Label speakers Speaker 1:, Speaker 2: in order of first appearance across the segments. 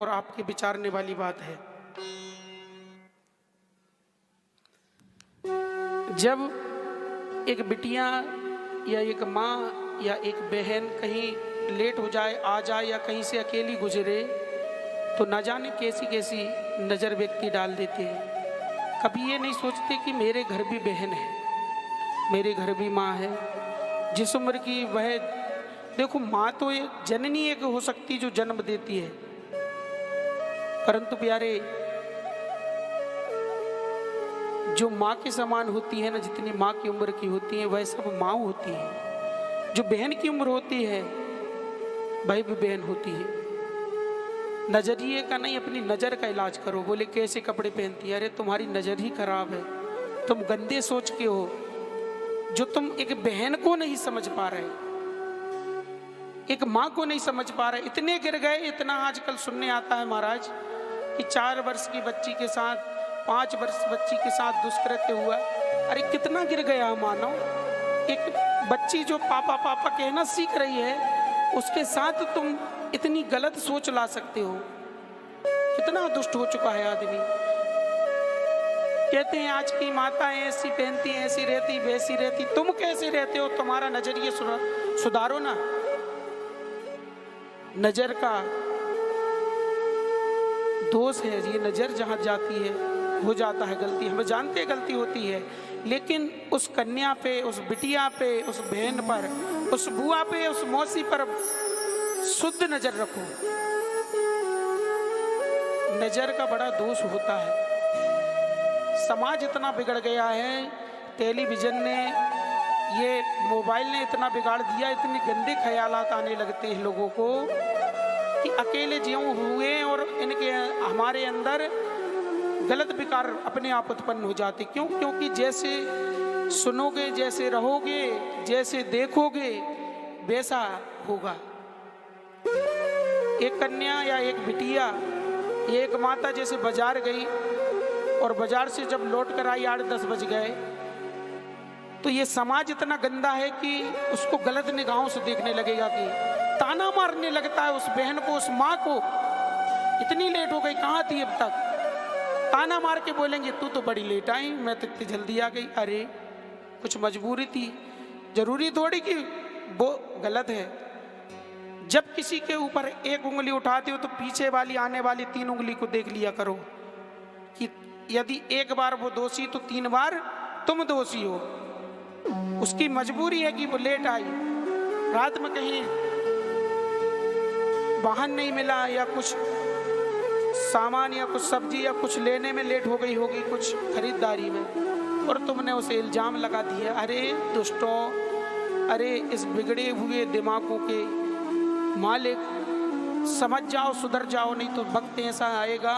Speaker 1: और आपके विचारने वाली बात है। जब एक बिटिया या एक माँ या एक बहन कहीं लेट हो जाए, आ जाए या कहीं से अकेली गुजरे तो न जाने कैसी कैसी नज़र व्यक्ति डाल देते हैं। कभी ये नहीं सोचते कि मेरे घर भी बहन है, मेरे घर भी माँ है। जिस उम्र की वह, देखो माँ तो ये जननी एक हो सकती जो जन्म देती है, परंतु प्यारे जो माँ के समान होती है ना, जितनी माँ की उम्र की होती है वह सब माँ होती है। जो बहन की उम्र होती है वह भी बहन होती है। नजरिए का नहीं, अपनी नज़र का इलाज करो। बोले कैसे कपड़े पहनती है? अरे तुम्हारी नज़र ही खराब है, तुम गंदे सोच के हो जो तुम एक बहन को नहीं समझ पा रहे, एक माँ को नहीं समझ पा रहे। इतने गिर गए, इतना आजकल सुनने आता है महाराज कि 4 वर्ष की बच्ची के साथ, 5 वर्ष बच्ची के साथ दुष्कृत्य हुआ। अरे कितना गिर गया मानव। एक बच्ची जो पापा पापा कहना सीख रही है, उसके साथ तुम इतनी गलत सोच ला सकते हो। कितना दुष्ट हो चुका है आदमी। कहते हैं आज की माताएं ऐसी पहनती हैं, ऐसी रहती वैसी रहती। तुम कैसे रहते हो? तुम्हारा नजरिए सुधारो ना। नजर का दोष है ये। नजर जहां जाती है हो जाता है गलती। हमें जानते हैं गलती होती है, लेकिन उस कन्या पे, उस बिटिया पे, उस बहन पर, उस बुआ पे, उस मौसी पर शुद्ध नजर रखो। नजर का बड़ा दोष होता है। समाज इतना बिगड़ गया है, टेलीविजन ने, ये मोबाइल ने इतना बिगाड़ दिया, इतने गंदे ख्यालात आने लगते हैं लोगों को कि अकेले ज्यों हुए और इनके हमारे अंदर गलत विकार अपने आप उत्पन्न हो जाते। क्यों? क्योंकि जैसे सुनोगे, जैसे रहोगे, जैसे देखोगे वैसा होगा। एक कन्या या एक बिटिया, एक माता जैसे बाजार गई और बाजार से जब लौट कर आई 8-10 बज गए, तो ये समाज इतना गंदा है कि उसको गलत निगाहों से देखने लगेगा, कि ताना मारने लगता है उस बहन को, उस माँ को। इतनी लेट हो गई, कहाँ थी अब तक? ताना मार के बोलेंगे तू तो बड़ी लेट आई, मैं तो इतनी जल्दी आ गई। अरे कुछ मजबूरी थी, जरूरी थोड़ी कि वो गलत है। जब किसी के ऊपर एक उंगली उठाते हो तो पीछे वाली आने वाली 3 उंगली को देख लिया करो कि यदि एक बार वो दोषी तो 3 बार तुम दोषी हो। उसकी मजबूरी है कि वो लेट आई, रात में कहीं वाहन नहीं मिला या कुछ सामान या कुछ सब्जी या कुछ लेने में लेट हो गई होगी, कुछ खरीदारी में, और तुमने उसे इल्जाम लगा दिया। अरे दुष्टों, अरे इस बिगड़े हुए दिमागों के मालिक, समझ जाओ, सुधर जाओ, नहीं तो वक्त ऐसा आएगा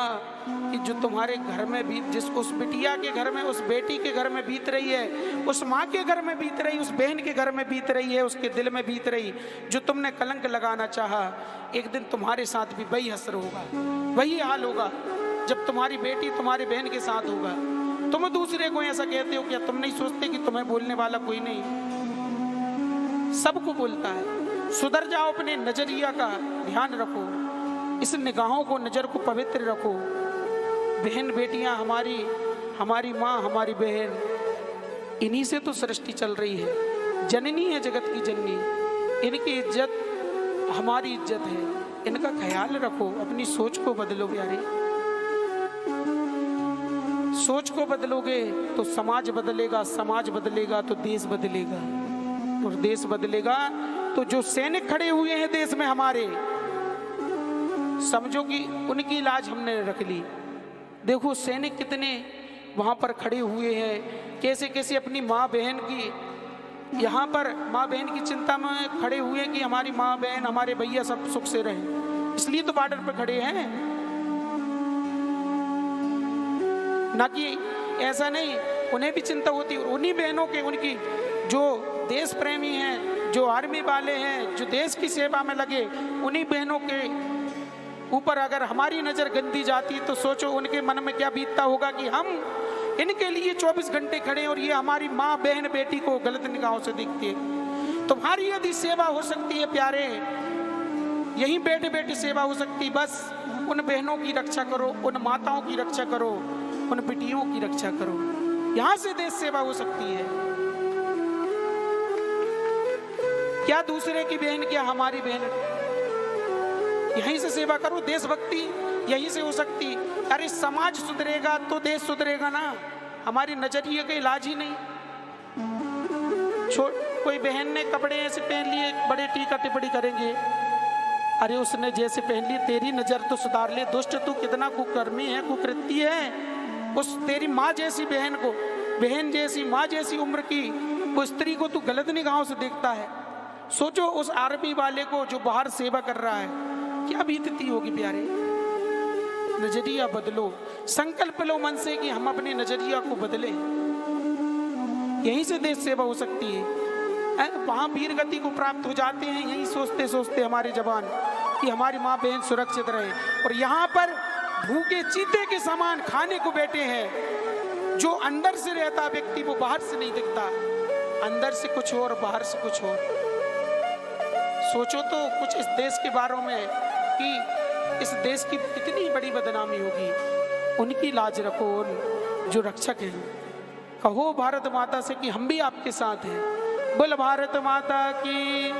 Speaker 1: कि जो तुम्हारे घर में भी, जिस उस बिटिया के घर में, उस बेटी के घर में बीत रही है, उस माँ के घर में बीत रही, उस बहन के घर में बीत रही है, उसके दिल में बीत रही, जो तुमने कलंक लगाना चाहा, एक दिन तुम्हारे साथ भी वही असर होगा, वही हाल होगा। जब तुम्हारी बेटी तुम्हारे बहन के साथ होगा, तुम दूसरे को ऐसा कहते हो, क्या तुम नहीं सोचते कि तुम्हें बोलने वाला कोई नहीं? सबको बोलता है। सुधर जाओ, अपने नजरिया का ध्यान रखो, इस निगाहों को, नजर को पवित्र रखो। बहन बेटियां हमारी, हमारी माँ, हमारी बहन, इन्हीं से तो सृष्टि चल रही है। जननी है जगत की जननी, इनकी इज्जत हमारी इज्जत है। इनका ख्याल रखो, अपनी सोच को बदलो प्यारे। सोच को बदलोगे तो समाज बदलेगा, समाज बदलेगा तो देश बदलेगा, और देश बदलेगा तो जो सैनिक खड़े हुए हैं देश में हमारे, समझो कि उनकी लाज हमने रख ली। देखो सैनिक कितने वहां पर खड़े हुए हैं, कैसे कैसे अपनी माँ बहन की, यहाँ पर माँ बहन की चिंता में खड़े हुए कि हमारी माँ बहन, हमारे भैया सब सुख से रहें, इसलिए तो बॉर्डर पर खड़े हैं। ना कि ऐसा नहीं, उन्हें भी चिंता होती है। उन्हीं बहनों के, उनकी जो देश प्रेमी हैं, जो आर्मी वाले हैं, जो देश की सेवा में लगे, उन्हीं बहनों के ऊपर अगर हमारी नज़र गंदी जाती तो सोचो उनके मन में क्या बीतता होगा कि हम इनके लिए 24 घंटे खड़े और ये हमारी माँ बहन बेटी को गलत निगाहों से देखती है। तुम्हारी यदि सेवा हो सकती है प्यारे, यहीं बैठे बैठे सेवा हो सकती। बस उन बहनों की रक्षा करो, उन माताओं की रक्षा करो, उन बेटियों की रक्षा करो, यहां से देश सेवा हो सकती है। क्या दूसरे की बहन, क्या हमारी बहन, यहीं से सेवा करो। देशभक्ति यहीं से हो सकती। अरे समाज सुधरेगा तो देश सुधरेगा ना। हमारी नजरिए का इलाज ही नहीं। कोई बहन ने कपड़े ऐसे पहन लिए, बड़े टीका टिप्पणी करेंगे, अरे उसने जैसे पहन लिए तेरी नजर तो सुधार ले, दुष्ट तू कितना कुकर्मी है, कुकृति है। उस तेरी माँ जैसी बहन को, बहन जैसी माँ जैसी उम्र की वो स्त्री को तू गलत निगाहों से देखता है। सोचो उस आर्मी वाले को जो बाहर सेवा कर रहा है, क्या बीतती होगी प्यारे। नजरिया बदलो, संकल्प लो मन से कि हम अपने नजरिया को बदलें, यहीं से देश सेवा हो सकती है। वहां वीर गति को प्राप्त हो जाते हैं, यही सोचते सोचते हमारे जवान कि हमारी माँ बहन सुरक्षित रहे। और यहाँ पर भूखे चीते के समान खाने को बैठे हैं। जो अंदर से रहता व्यक्ति वो बाहर से नहीं दिखता, अंदर से कुछ और बाहर से कुछ और। सोचो तो कुछ इस देश के बारे में कि इस देश की कितनी बड़ी बदनामी होगी। उनकी लाज रखो, उन जो रक्षक हैं। कहो भारत माता से कि हम भी आपके साथ हैं। बोल भारत माता की।